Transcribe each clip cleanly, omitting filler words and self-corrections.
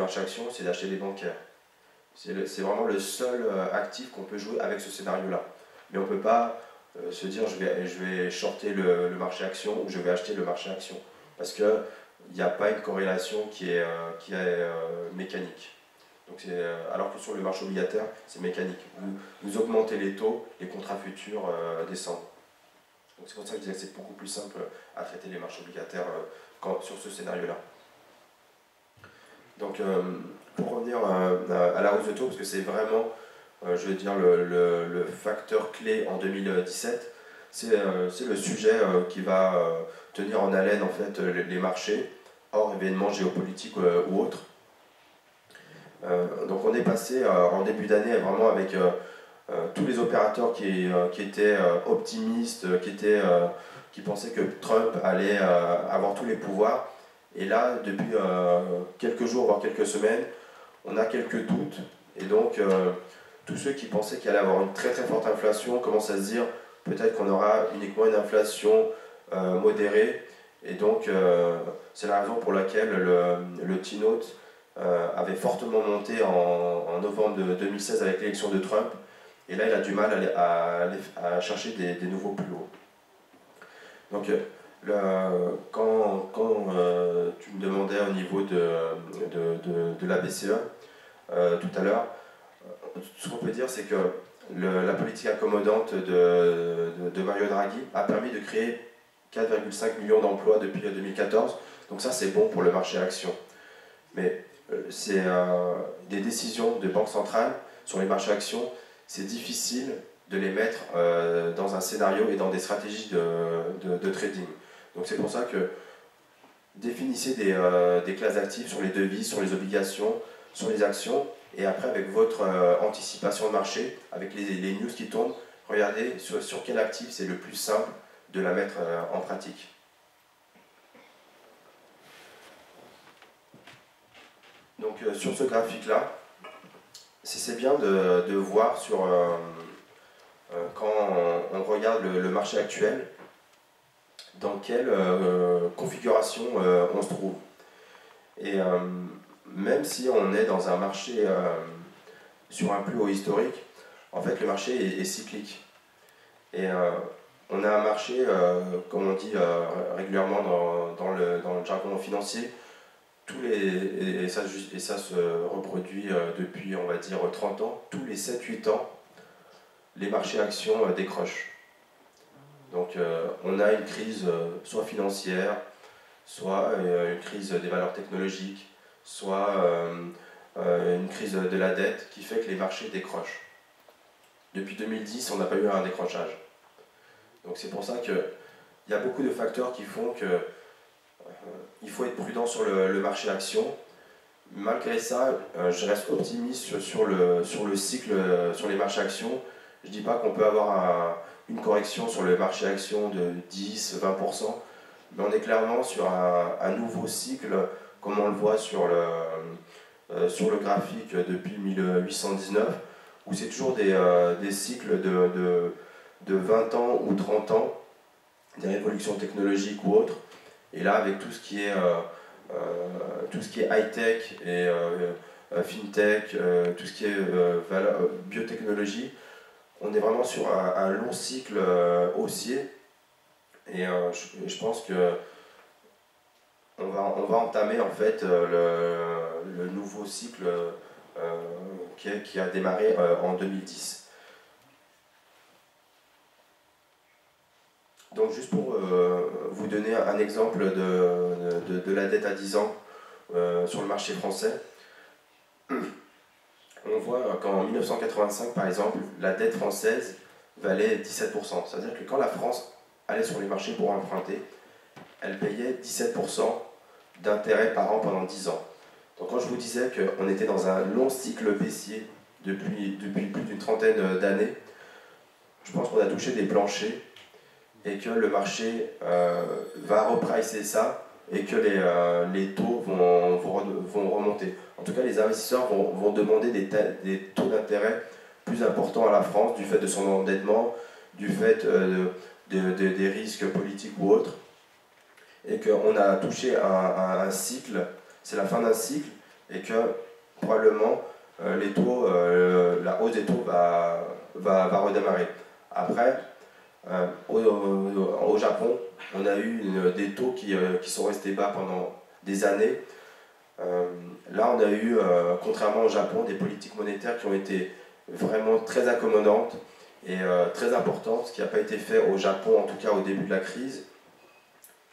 marchés actions, c'est d'acheter des bancaires. C'est vraiment le seul actif qu'on peut jouer avec ce scénario-là. Mais on ne peut pas se dire je vais shorter le marché action ou je vais acheter le marché action. Parce qu'il n'y a pas une corrélation qui est mécanique. Donc alors que sur le marché obligataire, c'est mécanique. Vous augmentez les taux, les contrats futurs descendent. Donc c'est pour ça que je disais que c'est beaucoup plus simple à traiter les marchés obligataires sur ce scénario-là. Donc pour revenir à la hausse de taux, parce que c'est vraiment, je veux dire, le facteur clé en 2017, c'est le sujet qui va tenir en haleine en fait les marchés, hors événements géopolitiques ou autres. Donc on est passé en début d'année vraiment avec tous les opérateurs qui étaient optimistes, qui pensaient que Trump allait avoir tous les pouvoirs. Et là, depuis quelques jours, voire quelques semaines, on a quelques doutes. Et donc, tous ceux qui pensaient qu'il allait avoir une très très forte inflation commencent à se dire peut-être qu'on aura uniquement une inflation modérée. Et donc, c'est la raison pour laquelle le T-Note avait fortement monté en novembre 2016 avec l'élection de Trump. Et là, il a du mal à chercher des nouveaux plus hauts. Donc, quand tu me demandais au niveau de la BCE tout à l'heure, ce qu'on peut dire, c'est que la politique accommodante de Mario Draghi a permis de créer 4,5 millions d'emplois depuis 2014. Donc ça, c'est bon pour le marché actions. Mais c'est des décisions de banque centrale sur les marchés actions, c'est difficile de les mettre dans un scénario et dans des stratégies de trading. Donc c'est pour ça que définissez des classes d'actifs sur les devises, sur les obligations, sur les actions, et après avec votre anticipation de marché, avec les news qui tournent, regardez sur quel actif c'est le plus simple de la mettre en pratique. Donc sur ce graphique-là, c'est bien de voir quand on regarde le marché actuel, dans quelle configuration on se trouve. Et même si on est dans un marché sur un plus haut historique, en fait le marché est cyclique. Et on a un marché, comme on dit régulièrement dans le jargon financier, et ça se reproduit depuis, on va dire, 30 ans, tous les 7-8 ans, les marchés actions décrochent. Donc on a une crise soit financière, soit une crise des valeurs technologiques, soit une crise de la dette qui fait que les marchés décrochent. Depuis 2010, on n'a pas eu un décrochage. Donc c'est pour ça qu'il y a beaucoup de facteurs qui font que il faut être prudent sur le marché action. Malgré ça, je reste optimiste sur le cycle, sur les marchés actions. Je ne dis pas qu'on peut avoir une correction sur le marché action de 10-20%, mais on est clairement sur un nouveau cycle, comme on le voit sur le graphique depuis 1819, où c'est toujours des cycles de 20 ans ou 30 ans, des révolutions technologiques ou autres. Et là, avec tout ce qui est high-tech et fintech, tout ce qui est biotechnologie, on est vraiment sur un long cycle haussier. Et je pense que on va entamer en fait le nouveau cycle qui a démarré en 2010. Donc juste pour vous donner un exemple de la dette à 10 ans sur le marché français, on voit qu'en 1985 par exemple, la dette française valait 17%. C'est-à-dire que quand la France allait sur les marchés pour emprunter, elle payait 17% d'intérêt par an pendant 10 ans. Donc quand je vous disais qu'on était dans un long cycle baissier depuis plus d'une trentaine d'années, je pense qu'on a touché des planchers et que le marché va repricer ça et que les taux vont remonter. En tout cas, les investisseurs vont demander des taux d'intérêt plus importants à la France du fait de son endettement, du fait des risques politiques ou autres, et qu'on a touché un cycle, c'est la fin d'un cycle, et que probablement les taux, la hausse des taux va redémarrer. Après, au Japon, on a eu des taux qui sont restés bas pendant des années. Là, on a eu, contrairement au Japon, des politiques monétaires qui ont été vraiment très accommodantes et très importantes, ce qui n'a pas été fait au Japon, en tout cas au début de la crise,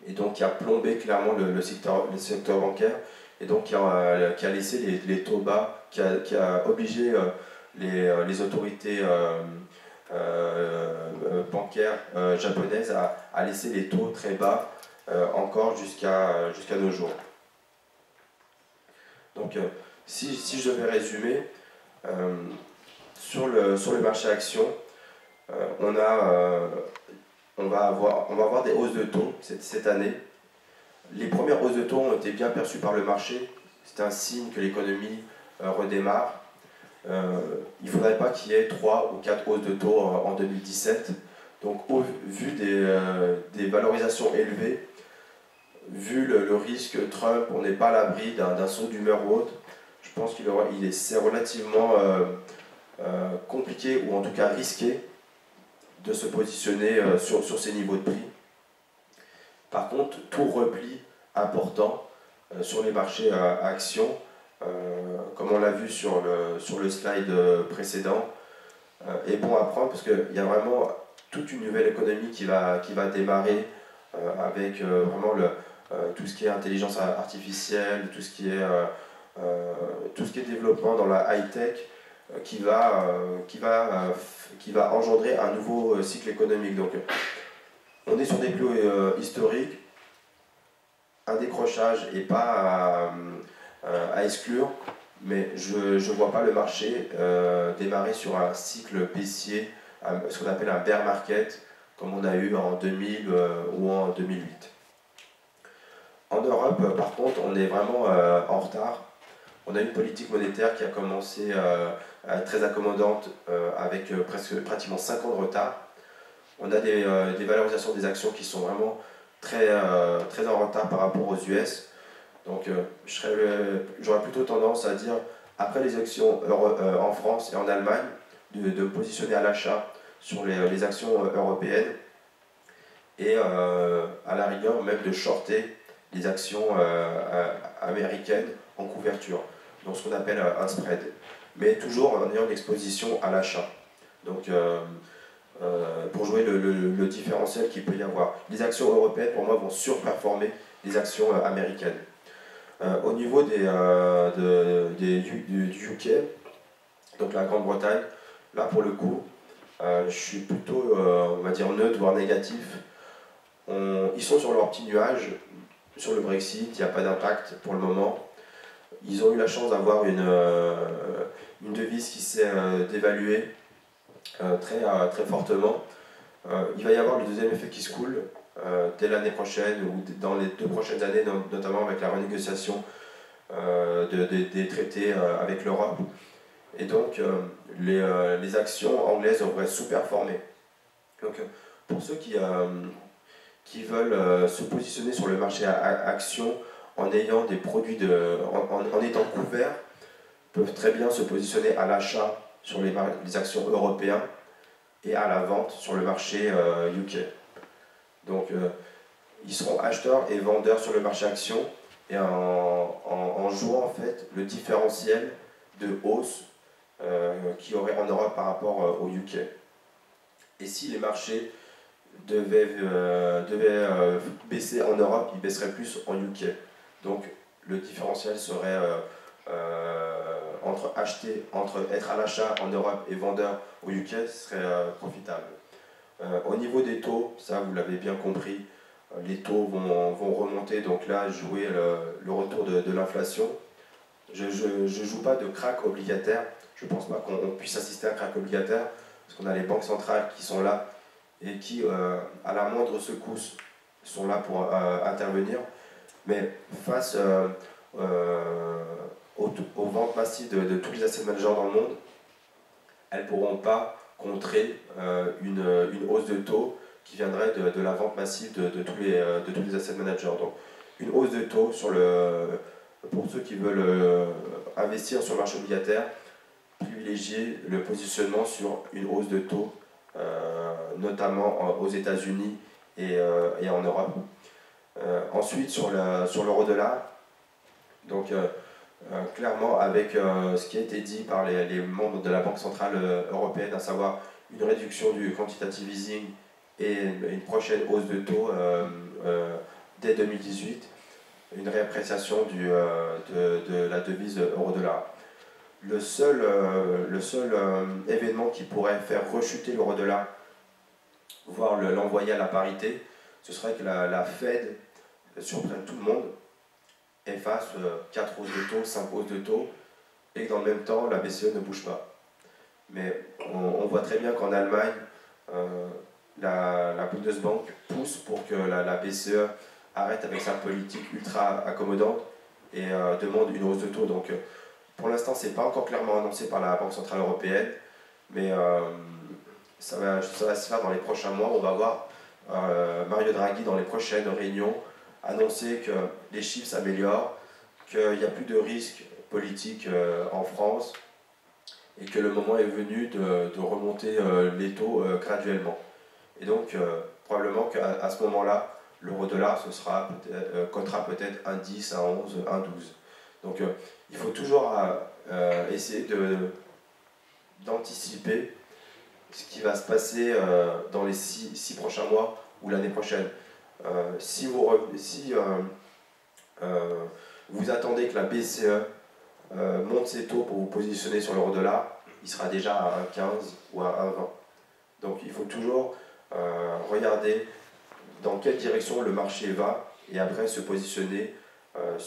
et donc qui a plombé clairement le secteur bancaire, et donc qui a laissé les taux bas, qui a obligé les autorités bancaires japonaises à laisser les taux très bas encore jusqu'à nos jours. Donc, si je devais résumer, sur le marché action, on va avoir des hausses de taux cette année. Les premières hausses de taux ont été bien perçues par le marché. C'est un signe que l'économie redémarre. Il ne faudrait pas qu'il y ait 3 ou 4 hausses de taux en 2017. Donc, vu des valorisations élevées, vu le risque Trump, on n'est pas à l'abri d'un saut d'humeur ou autre. Je pense c'est relativement compliqué, ou en tout cas risqué, de se positionner sur ces niveaux de prix. Par contre, tout repli important sur les marchés actions, comme on l'a vu sur le slide précédent, est bon à prendre parce qu'il y a vraiment toute une nouvelle économie qui va démarrer avec vraiment tout ce qui est intelligence artificielle, tout ce qui est développement dans la high-tech, qui va engendrer un nouveau cycle économique. Donc, on est sur des plus hauts historiques, un décrochage et pas à exclure, mais je ne vois pas le marché démarrer sur un cycle baissier, ce qu'on appelle un bear market, comme on a eu en 2000 ou en 2008. En Europe, par contre, on est vraiment en retard. On a une politique monétaire qui a commencé à être très accommodante avec pratiquement 5 ans de retard. On a des valorisations des actions qui sont vraiment très en retard par rapport aux US. Donc j'aurais plutôt tendance à dire, après les actions en France et en Allemagne, de me positionner à l'achat sur les actions européennes et à la rigueur même de shorter les actions américaines en couverture, donc ce qu'on appelle un spread, mais toujours en ayant une exposition à l'achat. Donc pour jouer le différentiel qu'il peut y avoir. Les actions européennes, pour moi, vont surperformer les actions américaines. Au niveau du UK, donc la Grande-Bretagne, là pour le coup, je suis plutôt, on va dire, neutre, voire négatif. Ils sont sur leur petit nuage. Sur le Brexit, il n'y a pas d'impact pour le moment. Ils ont eu la chance d'avoir une devise qui s'est dévaluée très fortement. Il va y avoir le deuxième effet qui se coule dès l'année prochaine ou dans les 2 prochaines années, notamment avec la renégociation des traités avec l'Europe. Et donc, les actions anglaises devraient sous-performer. Donc, pour ceux qui veulent se positionner sur le marché actions en ayant des produits en étant couverts, peuvent très bien se positionner à l'achat sur les actions européennes et à la vente sur le marché UK. Donc ils seront acheteurs et vendeurs sur le marché actions et en jouant en fait le différentiel de hausse qu'il y aurait en Europe par rapport au UK. Et si les marchés devaient baisser en Europe, ils baisseraient plus en UK. Donc le différentiel serait entre être à l'achat en Europe et vendeur au UK, ce serait profitable. Au niveau des taux, ça vous l'avez bien compris, les taux vont remonter, donc là jouer le retour de l'inflation. Je ne joue pas de crack obligataire, je ne pense pas qu'on puisse assister à un crack obligataire, parce qu'on a les banques centrales qui sont là et qui, à la moindre secousse, sont là pour intervenir. Mais face aux ventes massives de tous les asset managers dans le monde, elles ne pourront pas contrer une hausse de taux qui viendrait de la vente massive de tous les asset managers. Donc une hausse de taux sur pour ceux qui veulent investir sur le marché obligataire, privilégier le positionnement sur une hausse de taux, notamment aux États-Unis et en Europe. Ensuite, sur l'euro-dollar, donc clairement avec ce qui a été dit par les membres de la Banque Centrale Européenne, à savoir une réduction du quantitative easing et une prochaine hausse de taux dès 2018, une réappréciation de la devise euro-dollar. Le seul événement qui pourrait faire rechuter l'euro-dollar, voire l'envoyer à la parité, ce serait que la Fed surprenne tout le monde et fasse 4 hausses de taux, 5 hausses de taux, et que dans le même temps, la BCE ne bouge pas. Mais on voit très bien qu'en Allemagne, la Bundesbank pousse pour que la BCE arrête avec sa politique ultra accommodante et demande une hausse de taux. Donc pour l'instant, ce n'est pas encore clairement annoncé par la Banque Centrale Européenne, mais ça va se faire dans les prochains mois. On va voir Mario Draghi dans les prochaines réunions annoncer que les chiffres s'améliorent, qu'il n'y a plus de risque politique en France et que le moment est venu de remonter les taux graduellement. Et donc, probablement qu'à ce moment-là, l'euro-dollar cotera peut-être 1,10, 1,11, 1,12. Donc, il faut toujours essayer d'anticiper ce qui va se passer dans les 6 prochains mois ou l'année prochaine. Si vous attendez que la BCE monte ses taux pour vous positionner sur l'euro-dollar, il sera déjà à 1,15 ou à 1,20. Donc il faut toujours regarder dans quelle direction le marché va et après se positionner à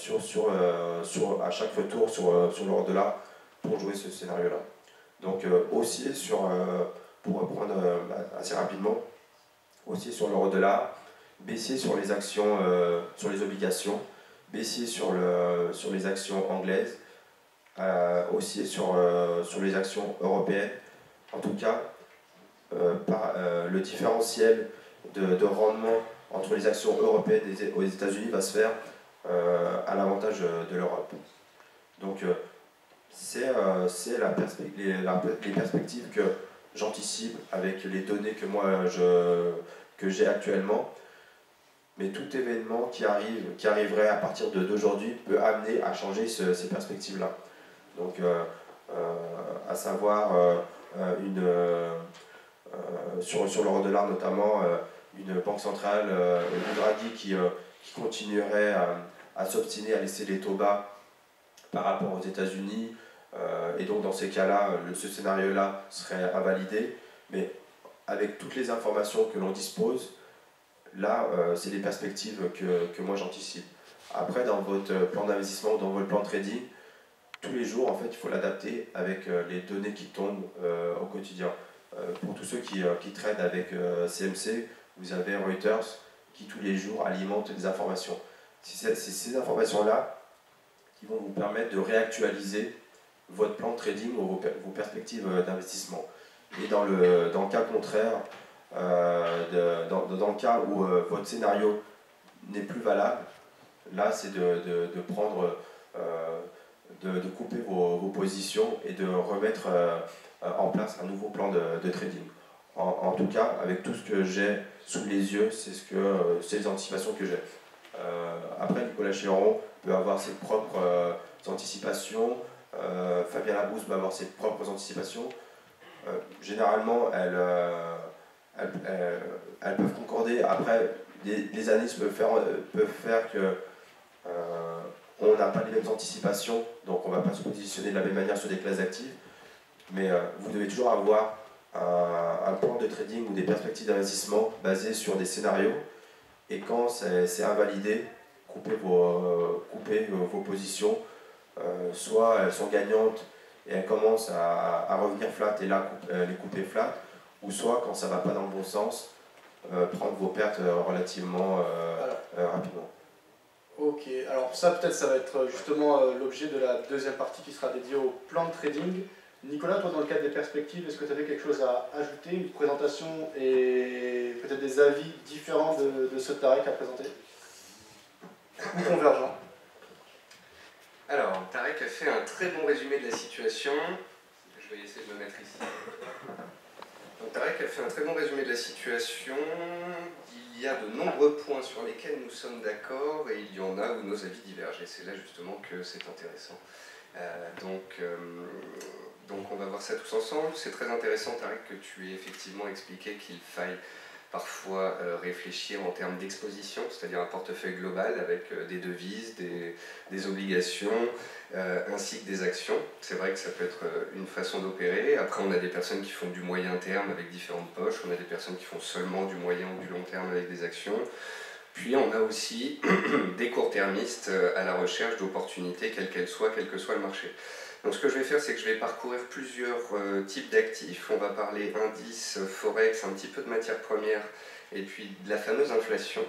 chaque retour sur l'euro-dollar pour jouer ce scénario-là. Donc haussier pour reprendre assez rapidement, haussier sur l'euro-dollar, baissier sur les actions, sur les obligations, baissier sur les actions anglaises, haussier sur les actions européennes. En tout cas, le différentiel de rendement entre les actions européennes et aux États-Unis va se faire à l'avantage de l'Europe. Donc, c'est les perspectives que j'anticipe avec les données que j'ai actuellement. Mais tout événement qui arriverait à partir d'aujourd'hui peut amener à changer ces perspectives-là. Donc, à savoir sur l'euro-dollar notamment, une banque centrale, Draghi qui continuerait à s'obstiner à laisser les taux bas par rapport aux États-Unis, et donc dans ces cas-là, ce scénario-là serait invalidé. Mais avec toutes les informations que l'on dispose, là, c'est les perspectives que moi j'anticipe. Après, dans votre plan d'investissement, dans votre plan de trading, tous les jours, en fait, il faut l'adapter avec les données qui tombent au quotidien. Pour tous ceux qui tradent avec CMC, vous avez Reuters qui tous les jours alimente des informations. C'est ces informations-là qui vont vous permettre de réactualiser votre plan de trading ou vos perspectives d'investissement. Et dans le cas contraire, dans le cas où votre scénario n'est plus valable, là c'est de prendre, de couper vos positions et de remettre en place un nouveau plan de trading. En tout cas, avec tout ce que j'ai sous les yeux, c'est les anticipations que j'ai. Après, Nicolas Chéron peut avoir ses propres anticipations, Fabien Labrousse peut avoir ses propres anticipations. Généralement, elles peuvent concorder. Après, les analyses peuvent faire que on n'a pas les mêmes anticipations, donc on ne va pas se positionner de la même manière sur des classes actives. Mais vous devez toujours avoir un plan de trading ou des perspectives d'investissement basées sur des scénarios. Et quand c'est invalidé, coupez vos positions. Soit elles sont gagnantes et elles commencent à revenir flat et là les couper flat, ou soit quand ça ne va pas dans le bon sens, prendre vos pertes relativement rapidement. Ok, alors ça peut-être ça va être justement l'objet de la deuxième partie qui sera dédiée au plan de trading. Nicolas, toi dans le cadre des perspectives, est-ce que tu avais quelque chose à ajouter, une présentation et peut-être des avis différents de ceux de Tarek à présenter? Ou convergents? Alors, Tarek a fait un très bon résumé de la situation. Je vais essayer de me mettre ici. Donc, Tarek a fait un très bon résumé de la situation. Il y a de nombreux points sur lesquels nous sommes d'accord et il y en a où nos avis divergent. Et c'est là justement que c'est intéressant. Donc on va voir ça tous ensemble. C'est très intéressant, Tarek, que tu aies effectivement expliqué qu'il faille parfois réfléchir en termes d'exposition, c'est-à-dire un portefeuille global avec des devises, des obligations, ainsi que des actions. C'est vrai que ça peut être une façon d'opérer. Après, on a des personnes qui font du moyen terme avec différentes poches, on a des personnes qui font seulement du moyen ou du long terme avec des actions. Puis on a aussi des court-termistes à la recherche d'opportunités, quelles qu'elles soient, quel que soit le marché. Donc ce que je vais faire, c'est que je vais parcourir plusieurs types d'actifs. On va parler indices, forex, un petit peu de matières premières, et puis de la fameuse inflation.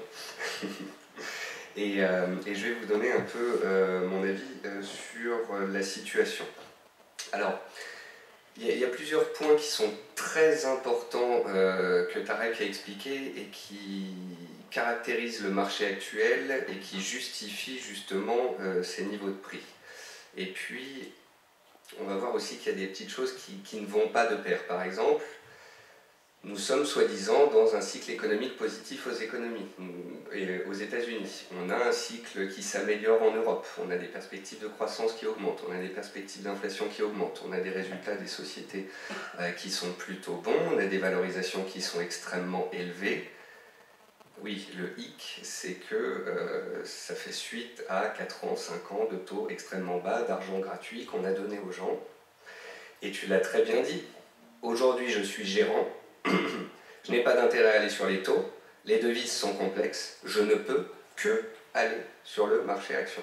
et je vais vous donner un peu mon avis sur la situation. Alors, il y a plusieurs points qui sont très importants que Tarek a expliqués et qui caractérisent le marché actuel et qui justifient justement ces niveaux de prix. Et puis, on va voir aussi qu'il y a des petites choses qui ne vont pas de pair. Par exemple, nous sommes soi-disant dans un cycle économique positif aux États-Unis. On a un cycle qui s'améliore en Europe. On a des perspectives de croissance qui augmentent. On a des perspectives d'inflation qui augmentent. On a des résultats des sociétés qui sont plutôt bons. On a des valorisations qui sont extrêmement élevées. Oui, le hic, c'est que ça fait suite à 4 ans, 5 ans de taux extrêmement bas d'argent gratuit qu'on a donné aux gens. Et tu l'as très bien dit. Aujourd'hui, je suis gérant. Je n'ai pas d'intérêt à aller sur les taux. Les devises sont complexes. Je ne peux que aller sur le marché action.